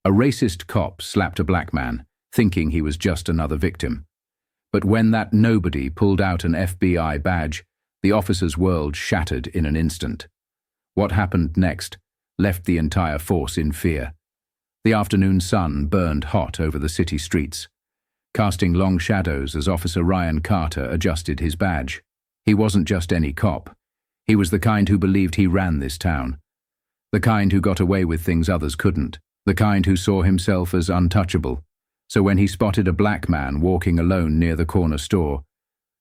A racist cop slapped a black man, thinking he was just another victim. But when that nobody pulled out an FBI badge, the officer's world shattered in an instant. What happened next left the entire force in fear. The afternoon sun burned hot over the city streets, casting long shadows as Officer Ryan Carter adjusted his badge. He wasn't just any cop. He was the kind who believed he ran this town. The kind who got away with things others couldn't. The kind who saw himself as untouchable. So when he spotted a black man walking alone near the corner store,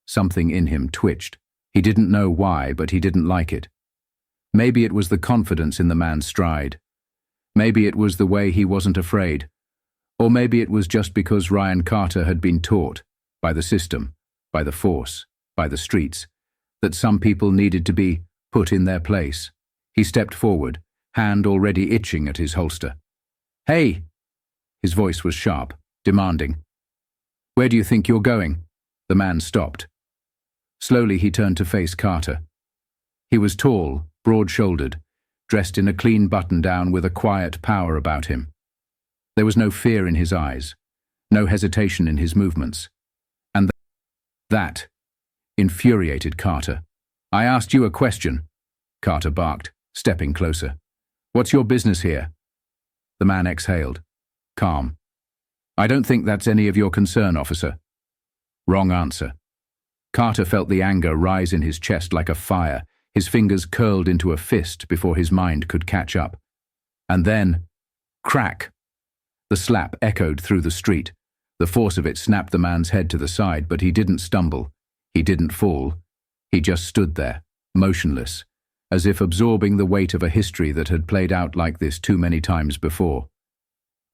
something in him twitched. He didn't know why, but he didn't like it. Maybe it was the confidence in the man's stride. Maybe it was the way he wasn't afraid. Or maybe it was just because Ryan Carter had been taught, by the system, by the force, by the streets, that some people needed to be put in their place. He stepped forward, hand already itching at his holster. "Hey!" His voice was sharp, demanding. "Where do you think you're going?" The man stopped. Slowly he turned to face Carter. He was tall, broad-shouldered, dressed in a clean button-down with a quiet power about him. There was no fear in his eyes, no hesitation in his movements. And that infuriated Carter. "I asked you a question," Carter barked, stepping closer. "What's your business here?" The man exhaled, calm. "I don't think that's any of your concern, officer." Wrong answer. Carter felt the anger rise in his chest like a fire. His fingers curled into a fist before his mind could catch up. And then, crack! The slap echoed through the street. The force of it snapped the man's head to the side, but he didn't stumble. He didn't fall. He just stood there, motionless, as if absorbing the weight of a history that had played out like this too many times before.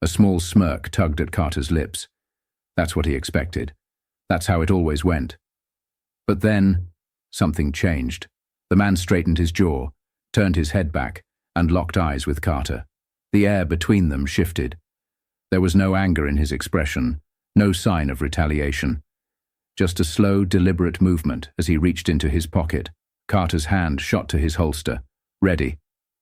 A small smirk tugged at Carter's lips. That's what he expected. That's how it always went. But then, something changed. The man straightened his jaw, turned his head back, and locked eyes with Carter. The air between them shifted. There was no anger in his expression, no sign of retaliation. Just a slow, deliberate movement as he reached into his pocket. Carter's hand shot to his holster. "Ready.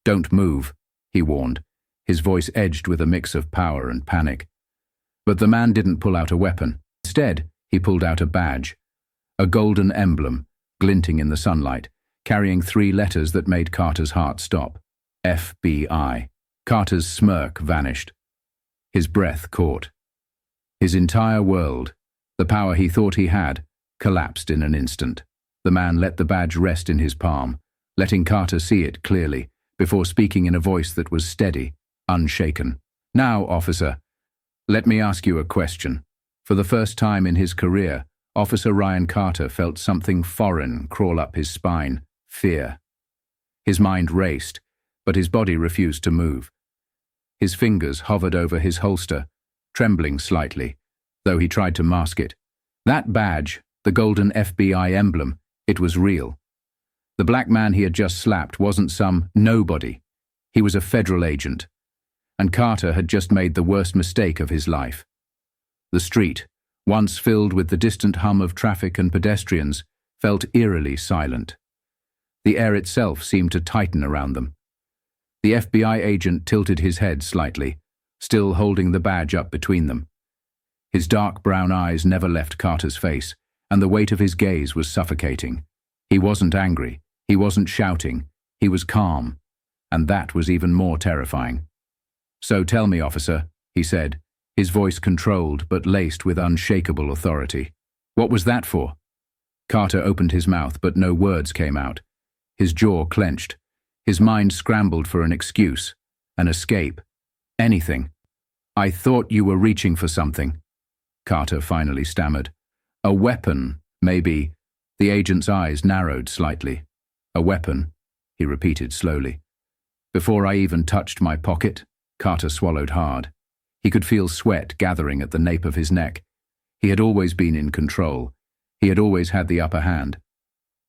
Don't move," he warned, his voice edged with a mix of power and panic. But the man didn't pull out a weapon. Instead, he pulled out a badge, a golden emblem, glinting in the sunlight, carrying 3 letters that made Carter's heart stop. FBI. Carter's smirk vanished. His breath caught. His entire world, the power he thought he had, collapsed in an instant. The man let the badge rest in his palm, letting Carter see it clearly, before speaking in a voice that was steady, unshaken. "Now, officer, let me ask you a question." For the first time in his career, Officer Ryan Carter felt something foreign crawl up his spine. Fear. His mind raced, but his body refused to move. His fingers hovered over his holster, trembling slightly, though he tried to mask it. That badge, the golden FBI emblem, it was real. The black man he had just slapped wasn't some nobody. He was a federal agent. And Carter had just made the worst mistake of his life. The street, once filled with the distant hum of traffic and pedestrians, felt eerily silent. The air itself seemed to tighten around them. The FBI agent tilted his head slightly, still holding the badge up between them. His dark brown eyes never left Carter's face, and the weight of his gaze was suffocating. He wasn't angry, he wasn't shouting, he was calm, and that was even more terrifying. "So tell me, officer," he said, his voice controlled but laced with unshakable authority. "What was that for?" Carter opened his mouth, but no words came out. His jaw clenched. His mind scrambled for an excuse, an escape, anything. "I thought you were reaching for something," Carter finally stammered. "A weapon, maybe." The agent's eyes narrowed slightly. "A weapon," he repeated slowly. "Before I even touched my pocket." Carter swallowed hard. He could feel sweat gathering at the nape of his neck. He had always been in control. He had always had the upper hand.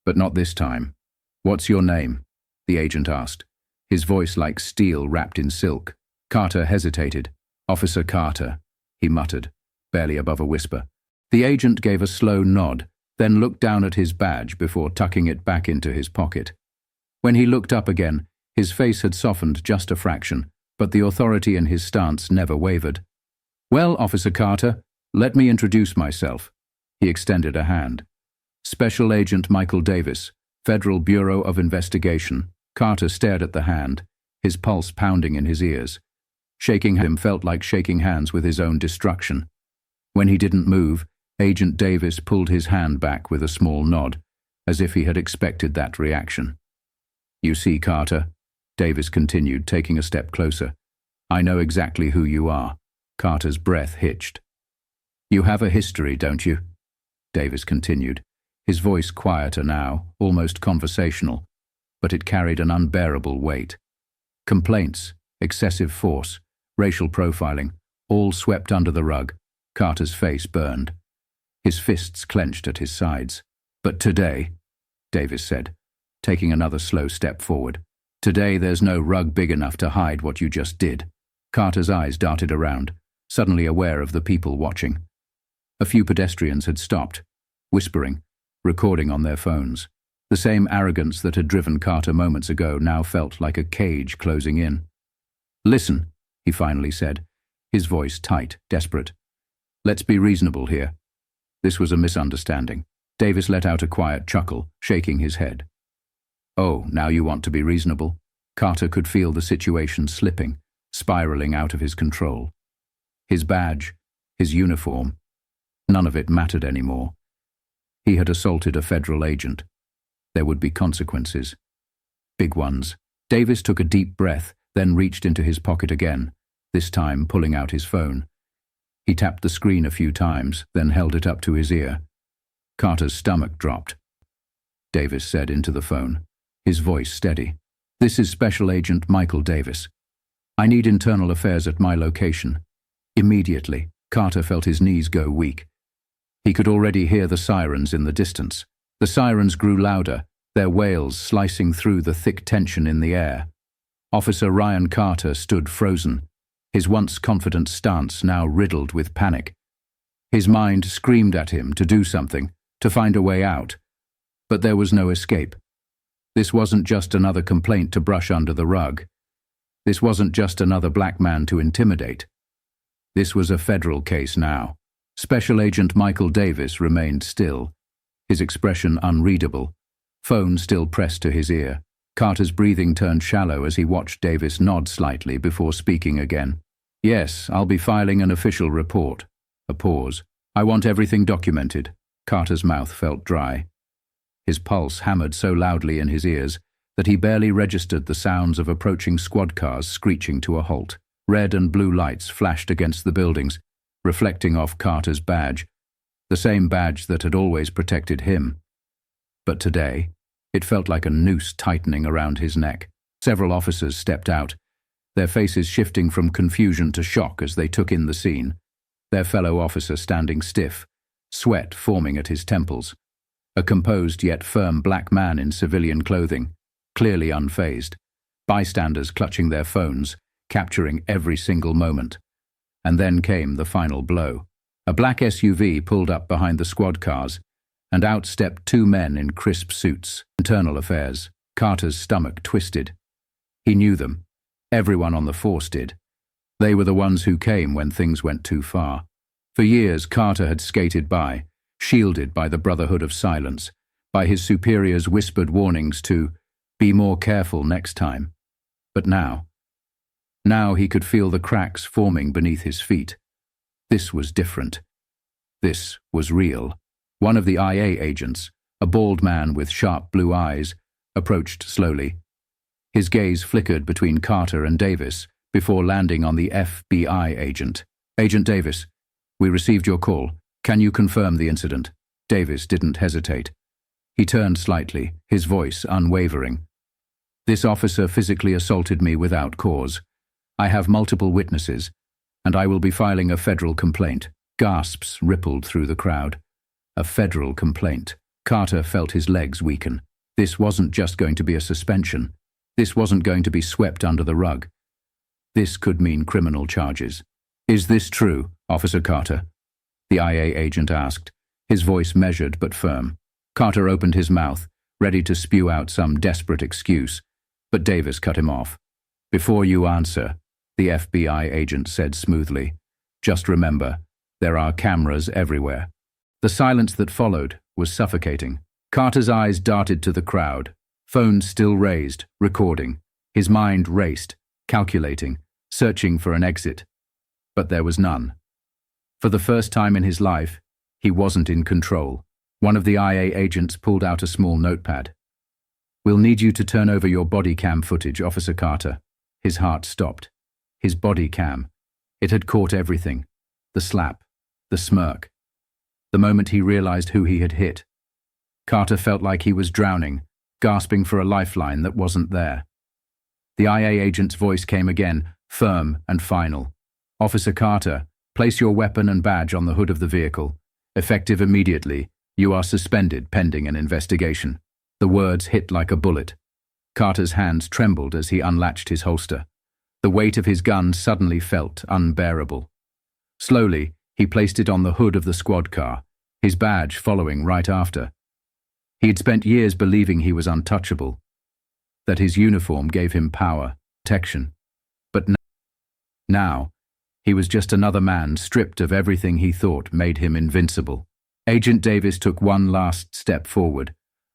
But not this time. "What's your name?" the agent asked, his voice like steel wrapped in silk. Carter hesitated. "Officer Carter," he muttered, barely above a whisper. The agent gave a slow nod, then looked down at his badge before tucking it back into his pocket. When he looked up again, his face had softened just a fraction, but the authority in his stance never wavered. "Well, Officer Carter, let me introduce myself." He extended a hand. "Special Agent Michael Davis, Federal Bureau of Investigation." Carter stared at the hand, his pulse pounding in his ears. Shaking him felt like shaking hands with his own destruction. When he didn't move, Agent Davis pulled his hand back with a small nod, as if he had expected that reaction. "You see, Carter," Davis continued, taking a step closer, "I know exactly who you are." Carter's breath hitched. "You have a history, don't you?" Davis continued, his voice quieter now, almost conversational, but it carried an unbearable weight. Complaints, excessive force, racial profiling, all swept under the rug. Carter's face burned. His fists clenched at his sides. "But today," Davis said, taking another slow step forward, "today there's no rug big enough to hide what you just did." Carter's eyes darted around, suddenly aware of the people watching. A few pedestrians had stopped, whispering, recording on their phones. The same arrogance that had driven Carter moments ago now felt like a cage closing in. "Listen," he finally said, his voice tight, desperate. "Let's be reasonable here. This was a misunderstanding." Davis let out a quiet chuckle, shaking his head. "Oh, now you want to be reasonable?" Carter could feel the situation slipping, spiraling out of his control. His badge, his uniform, none of it mattered anymore. He had assaulted a federal agent. There would be consequences. Big ones. Davis took a deep breath, then reached into his pocket again, this time pulling out his phone. He tapped the screen a few times, then held it up to his ear. Carter's stomach dropped. Davis said into the phone, his voice steady. "This is Special Agent Michael Davis. I need internal affairs at my location. Immediately." Carter felt his knees go weak. He could already hear the sirens in the distance. The sirens grew louder, their wails slicing through the thick tension in the air. Officer Ryan Carter stood frozen, his once confident stance now riddled with panic. His mind screamed at him to do something, to find a way out. But there was no escape. This wasn't just another complaint to brush under the rug. This wasn't just another black man to intimidate. This was a federal case now. Special Agent Michael Davis remained still, his expression unreadable, phone still pressed to his ear. Carter's breathing turned shallow as he watched Davis nod slightly before speaking again. "Yes, I'll be filing an official report." A pause. "I want everything documented." Carter's mouth felt dry. His pulse hammered so loudly in his ears that he barely registered the sounds of approaching squad cars screeching to a halt. Red and blue lights flashed against the buildings, reflecting off Carter's badge, the same badge that had always protected him. But today, it felt like a noose tightening around his neck. Several officers stepped out, their faces shifting from confusion to shock as they took in the scene, their fellow officer standing stiff, sweat forming at his temples. A composed yet firm black man in civilian clothing, clearly unfazed. Bystanders clutching their phones, capturing every single moment. And then came the final blow. A black SUV pulled up behind the squad cars, and out stepped two men in crisp suits. Internal affairs. Carter's stomach twisted. He knew them. Everyone on the force did. They were the ones who came when things went too far. For years, Carter had skated by, shielded by the Brotherhood of Silence, by his superiors' whispered warnings to be more careful next time. But now he could feel the cracks forming beneath his feet. This was different. This was real. One of the IA agents, a bald man with sharp blue eyes, approached slowly. His gaze flickered between Carter and Davis before landing on the FBI agent. "Agent Davis, we received your call. Can you confirm the incident?" Davis didn't hesitate. He turned slightly, his voice unwavering. "This officer physically assaulted me without cause. I have multiple witnesses, and I will be filing a federal complaint." Gasps rippled through the crowd. A federal complaint. Carter felt his legs weaken. This wasn't just going to be a suspension. This wasn't going to be swept under the rug. This could mean criminal charges. "Is this true, Officer Carter?" the IA agent asked, his voice measured but firm. Carter opened his mouth, ready to spew out some desperate excuse, but Davis cut him off. "Before you answer, the FBI agent said smoothly. Just remember, there are cameras everywhere. The silence that followed was suffocating. Carter's eyes darted to the crowd, phone still raised, recording. His mind raced, calculating, searching for an exit. But there was none. For the first time in his life, he wasn't in control. One of the IA agents pulled out a small notepad. "We'll need you to turn over your body cam footage, Officer Carter." His heart stopped. His body cam. It had caught everything. The slap, the smirk. The moment he realized who he had hit. Carter felt like he was drowning, gasping for a lifeline that wasn't there. The IA agent's voice came again, firm and final. "Officer Carter, place your weapon and badge on the hood of the vehicle. Effective immediately. You are suspended pending an investigation." The words hit like a bullet. Carter's hands trembled as he unlatched his holster. The weight of his gun suddenly felt unbearable. Slowly, he placed it on the hood of the squad car, his badge following right after. He had spent years believing he was untouchable, that his uniform gave him power, protection. But now, he was just another man stripped of everything he thought made him invincible. Agent Davis took one last step forward,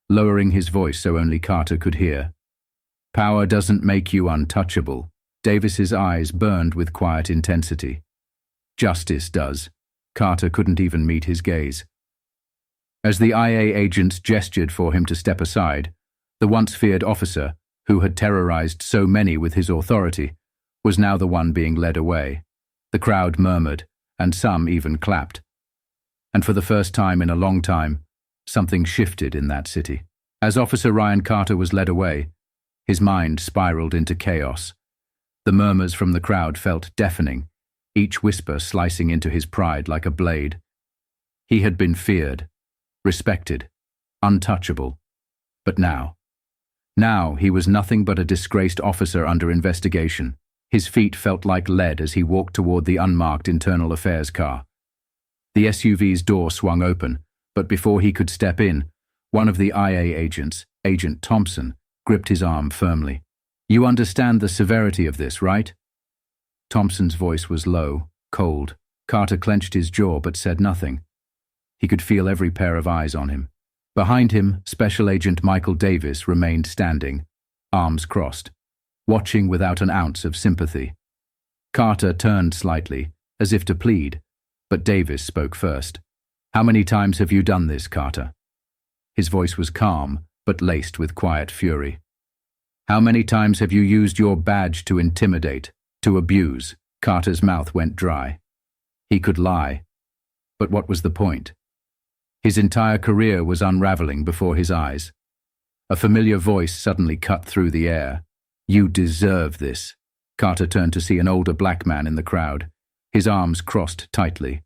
lowering his voice so only Carter could hear. "Power doesn't make you untouchable." Davis's eyes burned with quiet intensity. "Justice does." Carter couldn't even meet his gaze. As the IA agents gestured for him to step aside, the once feared officer, who had terrorized so many with his authority, was now the one being led away. The crowd murmured, and some even clapped. And for the first time in a long time, something shifted in that city. As Officer Ryan Carter was led away, his mind spiraled into chaos. The murmurs from the crowd felt deafening, each whisper slicing into his pride like a blade. He had been feared, respected, untouchable. But now he was nothing but a disgraced officer under investigation. His feet felt like lead as he walked toward the unmarked internal affairs car. The SUV's door swung open, but before he could step in, one of the IA agents, Agent Thompson, gripped his arm firmly. "You understand the severity of this, right?" Thompson's voice was low, cold. Carter clenched his jaw but said nothing. He could feel every pair of eyes on him. Behind him, Special Agent Michael Davis remained standing, arms crossed, watching without an ounce of sympathy. Carter turned slightly, as if to plead, but Davis spoke first. "How many times have you done this, Carter?" His voice was calm, but laced with quiet fury. "How many times have you used your badge to intimidate, to abuse?" Carter's mouth went dry. He could lie, but what was the point? His entire career was unraveling before his eyes. A familiar voice suddenly cut through the air. "You deserve this." Carter turned to see an older black man in the crowd, his arms crossed tightly.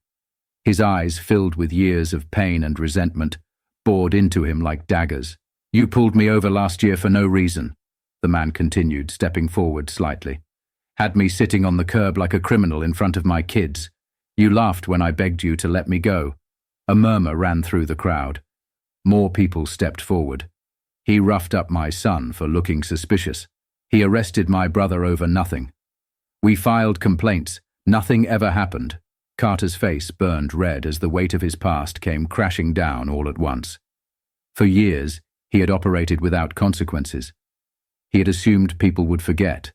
His eyes, filled with years of pain and resentment, bored into him like daggers. "You pulled me over last year for no reason," the man continued, stepping forward slightly. "Had me sitting on the curb like a criminal in front of my kids. You laughed when I begged you to let me go." A murmur ran through the crowd. More people stepped forward. "He roughed up my son for looking suspicious. He arrested my brother over nothing. We filed complaints. Nothing ever happened." Carter's face burned red as the weight of his past came crashing down all at once. For years, he had operated without consequences. He had assumed people would forget,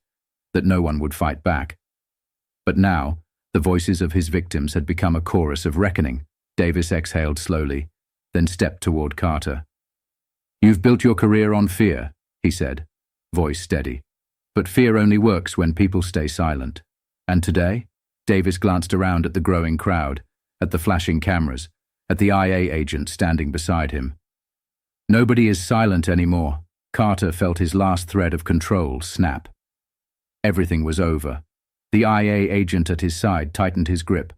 that no one would fight back. But now, the voices of his victims had become a chorus of reckoning. Davis exhaled slowly, then stepped toward Carter. "You've built your career on fear," he said, voice steady. "But fear only works when people stay silent. And today?" Davis glanced around at the growing crowd, at the flashing cameras, at the IA agent standing beside him. "Nobody is silent anymore." Carter felt his last thread of control snap. Everything was over. The IA agent at his side tightened his grip.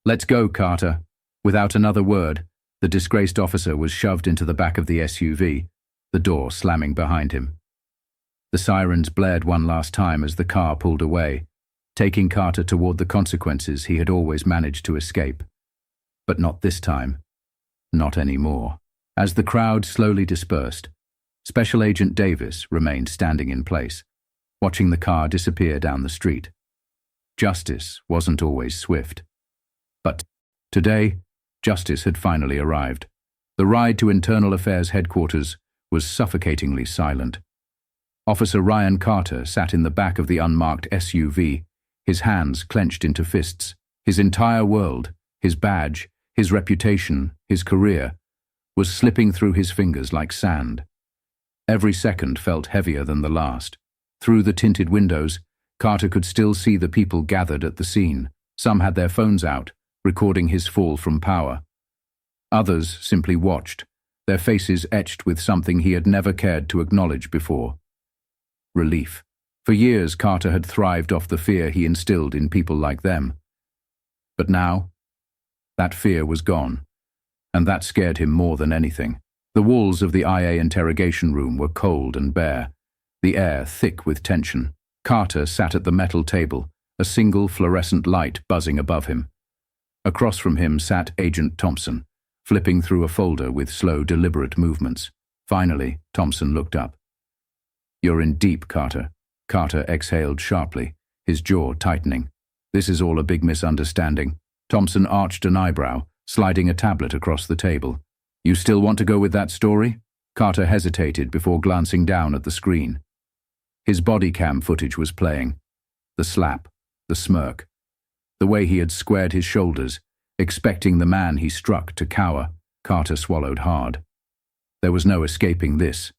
"Let's go, Carter." Without another word, the disgraced officer was shoved into the back of the SUV, the door slamming behind him. The sirens blared one last time as the car pulled away, taking Carter toward the consequences he had always managed to escape. But not this time. Not anymore. As the crowd slowly dispersed, Special Agent Davis remained standing in place, watching the car disappear down the street. Justice wasn't always swift. But today, justice had finally arrived. The ride to Internal Affairs headquarters was suffocatingly silent. Officer Ryan Carter sat in the back of the unmarked SUV, his hands clenched into fists. His entire world, his badge, his reputation, his career, was slipping through his fingers like sand. Every second felt heavier than the last. Through the tinted windows, Carter could still see the people gathered at the scene. Some had their phones out, recording his fall from power. Others simply watched, their faces etched with something he had never cared to acknowledge before. Relief. For years, Carter had thrived off the fear he instilled in people like them. But now, that fear was gone, and that scared him more than anything. The walls of the IA interrogation room were cold and bare, the air thick with tension. Carter sat at the metal table, a single fluorescent light buzzing above him. Across from him sat Agent Thompson, flipping through a folder with slow, deliberate movements. Finally, Thompson looked up. "You're in deep, Carter." Carter exhaled sharply, his jaw tightening. "This is all a big misunderstanding." Thompson arched an eyebrow, sliding a tablet across the table. "You still want to go with that story?" Carter hesitated before glancing down at the screen. His body cam footage was playing. The slap, the smirk, the way he had squared his shoulders, expecting the man he struck to cower. Carter swallowed hard. There was no escaping this.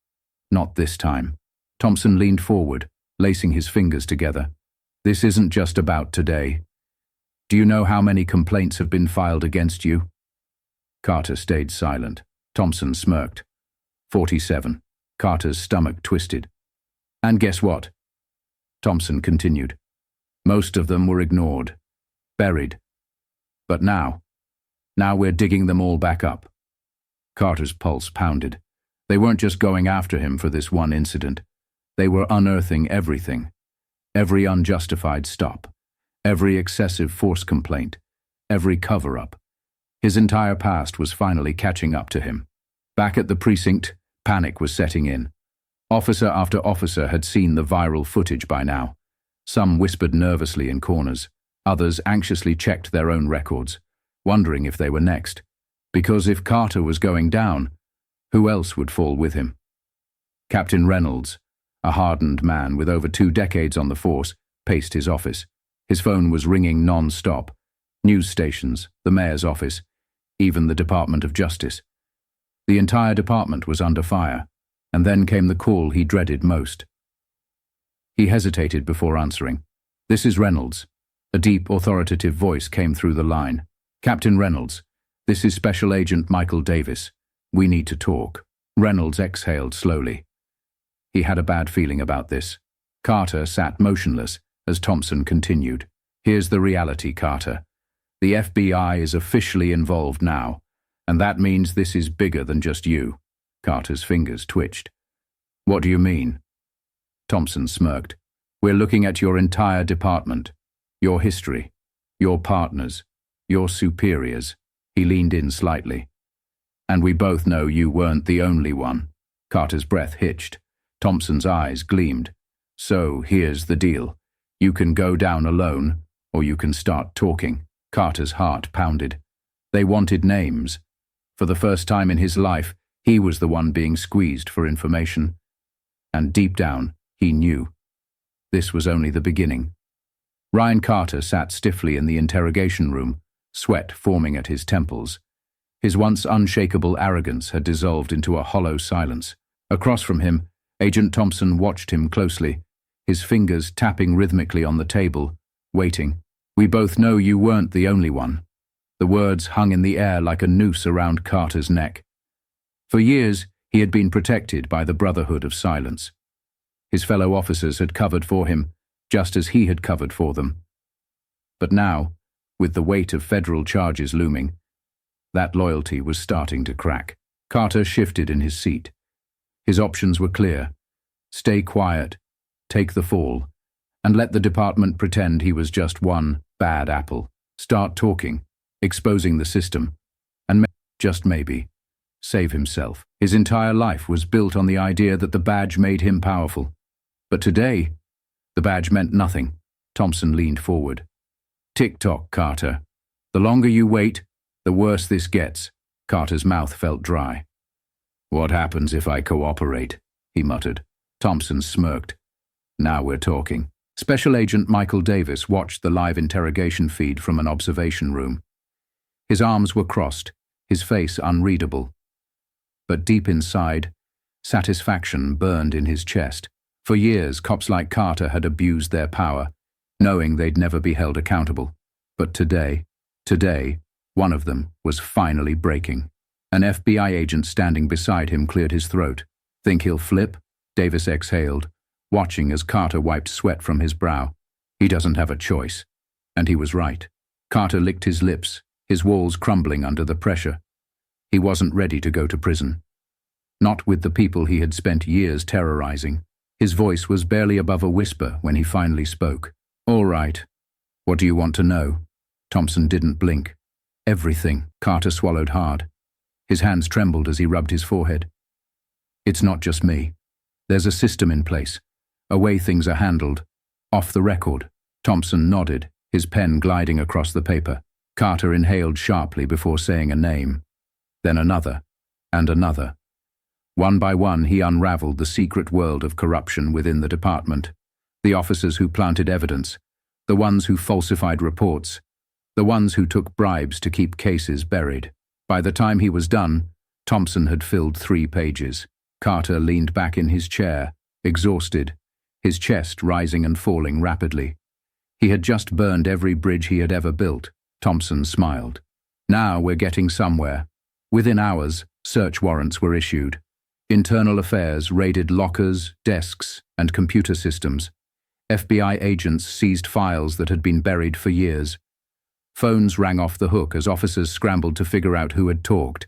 Not this time. Thompson leaned forward, lacing his fingers together. "This isn't just about today. Do you know how many complaints have been filed against you?" Carter stayed silent. Thompson smirked. 47. Carter's stomach twisted. "And guess what?" Thompson continued. "Most of them were ignored, buried. But now we're digging them all back up." Carter's pulse pounded. They weren't just going after him for this one incident. They were unearthing everything. Every unjustified stop, every excessive force complaint, every cover-up. His entire past was finally catching up to him. Back at the precinct, panic was setting in. Officer after officer had seen the viral footage by now. Some whispered nervously in corners. Others anxiously checked their own records, wondering if they were next. Because if Carter was going down, who else would fall with him? Captain Reynolds, a hardened man with over 2 decades on the force, paced his office. His phone was ringing non-stop. News stations, the mayor's office, even the Department of Justice. The entire department was under fire. And then came the call he dreaded most. He hesitated before answering. "This is Reynolds." A deep, authoritative voice came through the line. "Captain Reynolds, this is Special Agent Michael Davis. We need to talk." Reynolds exhaled slowly. He had a bad feeling about this. Carter sat motionless as Thompson continued. "Here's the reality, Carter. The FBI is officially involved now, and that means this is bigger than just you." Carter's fingers twitched. "What do you mean?" Thompson smirked. "We're looking at your entire department, your history, your partners, your superiors." He leaned in slightly. "And we both know you weren't the only one." Carter's breath hitched. Thompson's eyes gleamed. "So here's the deal. You can go down alone, or you can start talking." Carter's heart pounded. They wanted names. For the first time in his life, he was the one being squeezed for information. And deep down, he knew. This was only the beginning. Ryan Carter sat stiffly in the interrogation room, sweat forming at his temples. His once unshakable arrogance had dissolved into a hollow silence. Across from him, Agent Thompson watched him closely, his fingers tapping rhythmically on the table, waiting. "We both know you weren't the only one." The words hung in the air like a noose around Carter's neck. For years, he had been protected by the Brotherhood of Silence. His fellow officers had covered for him, just as he had covered for them. But now, with the weight of federal charges looming, that loyalty was starting to crack. Carter shifted in his seat. His options were clear. Stay quiet, take the fall, and let the department pretend he was just one bad apple. Start talking, exposing the system, and just maybe, save himself. His entire life was built on the idea that the badge made him powerful. But today, the badge meant nothing. Thompson leaned forward. Tick-tock, Carter. The longer you wait, the worse this gets. Carter's mouth felt dry. What happens if I cooperate? He muttered. Thompson smirked. Now we're talking. Special Agent Michael Davis watched the live interrogation feed from an observation room. His arms were crossed, his face unreadable. But deep inside, satisfaction burned in his chest. For years, cops like Carter had abused their power, knowing they'd never be held accountable. But today, one of them was finally breaking. An FBI agent standing beside him cleared his throat. Think he'll flip? Davis exhaled, watching as Carter wiped sweat from his brow. He doesn't have a choice. And he was right. Carter licked his lips, his walls crumbling under the pressure. He wasn't ready to go to prison. Not with the people he had spent years terrorizing. His voice was barely above a whisper when he finally spoke. All right. What do you want to know? Thompson didn't blink. Everything. Carter swallowed hard. His hands trembled as he rubbed his forehead. It's not just me. There's a system in place, a way things are handled. Off the record. Thompson nodded, his pen gliding across the paper. Carter inhaled sharply before saying a name. Then another, and another. One by one he unraveled the secret world of corruption within the department. The officers who planted evidence, the ones who falsified reports, the ones who took bribes to keep cases buried. By the time he was done, Thompson had filled 3 pages. Carter leaned back in his chair, exhausted, his chest rising and falling rapidly. He had just burned every bridge he had ever built. Thompson smiled. Now we're getting somewhere. Within hours, search warrants were issued. Internal Affairs raided lockers, desks, and computer systems. FBI agents seized files that had been buried for years. Phones rang off the hook as officers scrambled to figure out who had talked.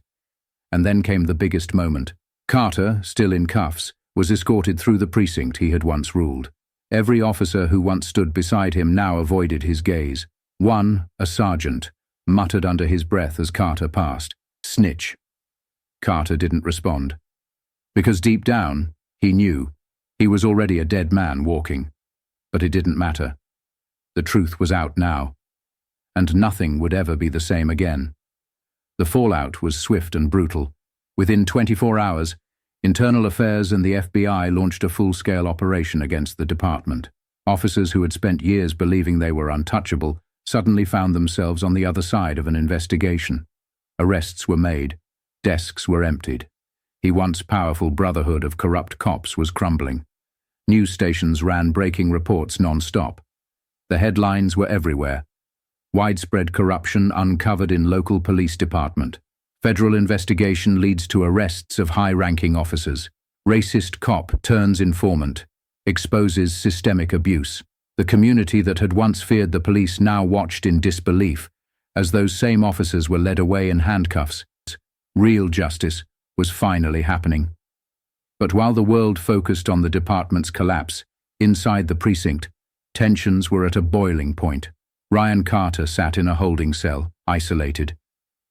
And then came the biggest moment. Carter, still in cuffs, was escorted through the precinct he had once ruled. Every officer who once stood beside him now avoided his gaze. One, a sergeant, muttered under his breath as Carter passed. Snitch. Carter didn't respond. Because deep down, he knew he was already a dead man walking. But it didn't matter. The truth was out now. And nothing would ever be the same again. The fallout was swift and brutal. Within 24 hours, Internal Affairs and the FBI launched a full-scale operation against the department. Officers who had spent years believing they were untouchable suddenly found themselves on the other side of an investigation. Arrests were made. Desks were emptied. The once powerful brotherhood of corrupt cops was crumbling. News stations ran breaking reports non-stop. The headlines were everywhere. Widespread corruption uncovered in local police department. Federal investigation leads to arrests of high-ranking officers. Racist cop turns informant. Exposes systemic abuse. The community that had once feared the police now watched in disbelief as those same officers were led away in handcuffs. Real justice was finally happening. But while the world focused on the department's collapse, inside the precinct, tensions were at a boiling point. Ryan Carter sat in a holding cell, isolated.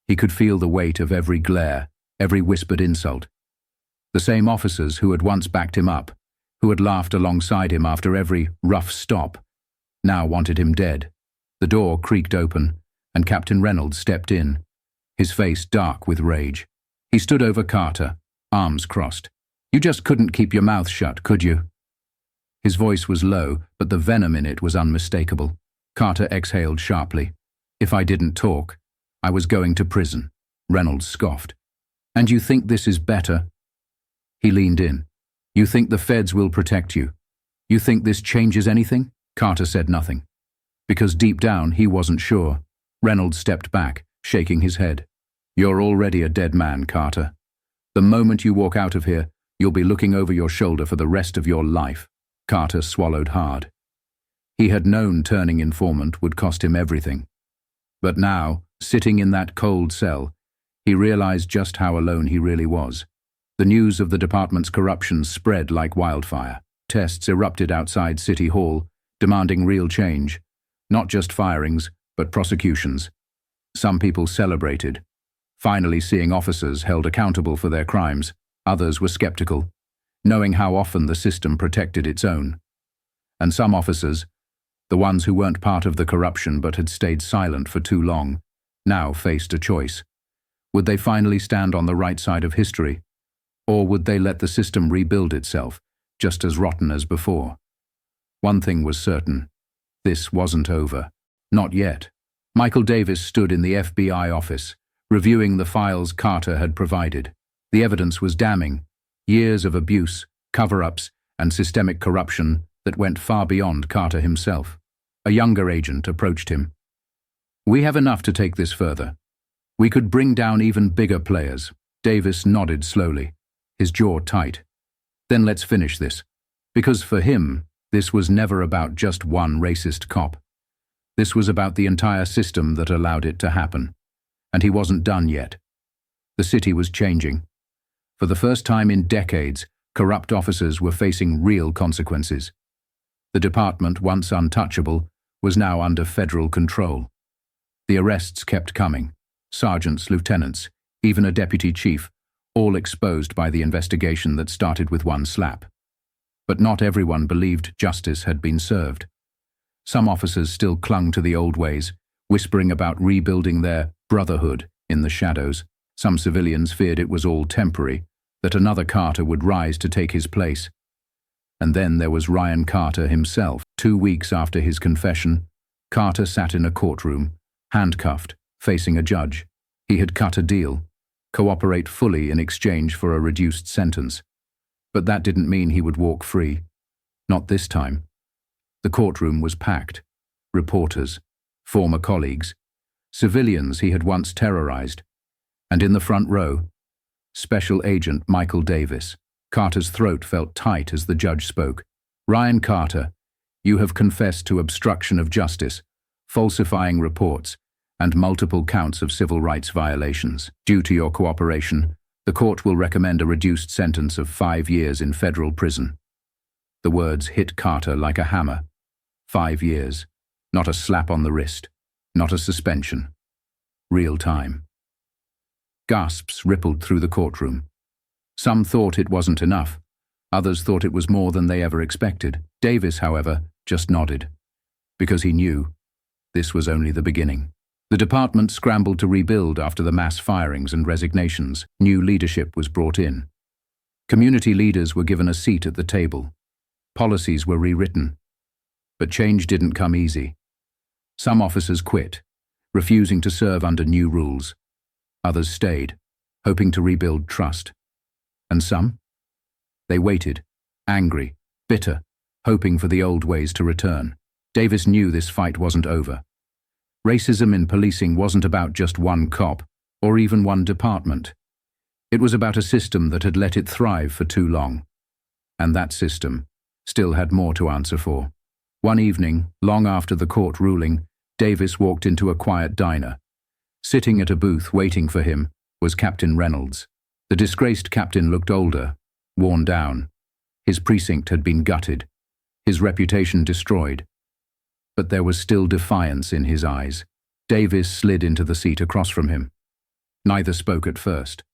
He could feel the weight of every glare, every whispered insult. The same officers who had once backed him up, who had laughed alongside him after every rough stop, now wanted him dead. The door creaked open, and Captain Reynolds stepped in, his face dark with rage. He stood over Carter, arms crossed. You just couldn't keep your mouth shut, could you? His voice was low, but the venom in it was unmistakable. Carter exhaled sharply. If I didn't talk, I was going to prison. Reynolds scoffed. And you think this is better? He leaned in. You think the feds will protect you? You think this changes anything? Carter said nothing. Because deep down he wasn't sure. Reynolds stepped back, shaking his head. You're already a dead man, Carter. The moment you walk out of here, you'll be looking over your shoulder for the rest of your life. Carter swallowed hard. He had known turning informant would cost him everything. But now, sitting in that cold cell, he realized just how alone he really was. The news of the department's corruption spread like wildfire. Tests erupted outside City Hall, demanding real change. Not just firings, but prosecutions. Some people celebrated, finally seeing officers held accountable for their crimes. Others were skeptical, knowing how often the system protected its own. And some officers, The ones who weren't part of the corruption but had stayed silent for too long now faced a choice. Would they finally stand on the right side of history? Or would they let the system rebuild itself, just as rotten as before? One thing was certain. This wasn't over. Not yet. Michael Davis stood in the FBI office, reviewing the files Carter had provided. The evidence was damning. Years of abuse, cover-ups, and systemic corruption that went far beyond Carter himself. A younger agent approached him. "We have enough to take this further. We could bring down even bigger players." Davis nodded slowly, his jaw tight. "Then let's finish this." Because for him, this was never about just one racist cop. This was about the entire system that allowed it to happen. And he wasn't done yet. The city was changing. For the first time in decades, corrupt officers were facing real consequences. The department, once untouchable, was now under federal control. The arrests kept coming. Sergeants, lieutenants, even a deputy chief, all exposed by the investigation that started with one slap. But not everyone believed justice had been served. Some officers still clung to the old ways, whispering about rebuilding their brotherhood in the shadows. Some civilians feared it was all temporary, that another Carter would rise to take his place. And then there was Ryan Carter himself. 2 weeks after his confession, Carter sat in a courtroom, handcuffed, facing a judge. He had cut a deal, cooperate fully in exchange for a reduced sentence. But that didn't mean he would walk free. Not this time. The courtroom was packed. Reporters, former colleagues, civilians he had once terrorized. And in the front row, Special Agent Michael Davis. Carter's throat felt tight as the judge spoke. "Ryan Carter, you have confessed to obstruction of justice, falsifying reports, and multiple counts of civil rights violations. Due to your cooperation, the court will recommend a reduced sentence of 5 years in federal prison." The words hit Carter like a hammer. 5 years. Not a slap on the wrist. Not a suspension. Real time. Gasps rippled through the courtroom. Some thought it wasn't enough. Others thought it was more than they ever expected. Davis, however, just nodded. Because he knew this was only the beginning. The department scrambled to rebuild after the mass firings and resignations. New leadership was brought in. Community leaders were given a seat at the table. Policies were rewritten. But change didn't come easy. Some officers quit, refusing to serve under new rules. Others stayed, hoping to rebuild trust. And some? They waited, angry, bitter, hoping for the old ways to return. Davis knew this fight wasn't over. Racism in policing wasn't about just one cop, or even one department. It was about a system that had let it thrive for too long. And that system still had more to answer for. One evening, long after the court ruling, Davis walked into a quiet diner. Sitting at a booth waiting for him was Captain Reynolds. The disgraced captain looked older, worn down. His precinct had been gutted, his reputation destroyed. But there was still defiance in his eyes. Davis slid into the seat across from him. Neither spoke at first.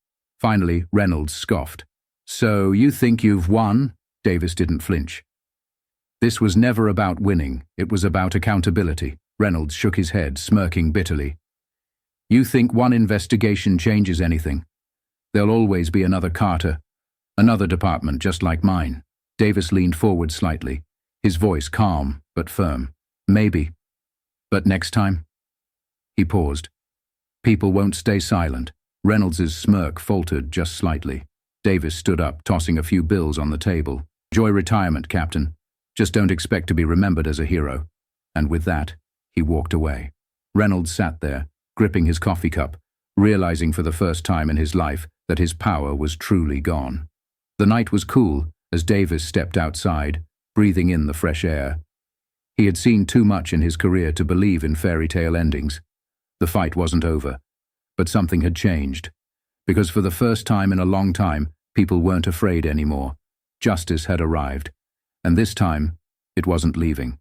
Finally, Reynolds scoffed. "So you think you've won?" Davis didn't flinch. This was never about winning, it was about accountability. Reynolds shook his head, smirking bitterly. "You think one investigation changes anything? There'll always be another Carter, another department just like mine." Davis leaned forward slightly, his voice calm but firm. "Maybe. But next time?" He paused. "People won't stay silent." Reynolds's smirk faltered just slightly. Davis stood up, tossing a few bills on the table. "Enjoy retirement, Captain. Just don't expect to be remembered as a hero." And with that, he walked away. Reynolds sat there, gripping his coffee cup, realizing for the first time in his life that his power was truly gone. The night was cool as Davis stepped outside, breathing in the fresh air. He had seen too much in his career to believe in fairy tale endings. The fight wasn't over, but something had changed. Because for the first time in a long time, people weren't afraid anymore. Justice had arrived, and this time, it wasn't leaving.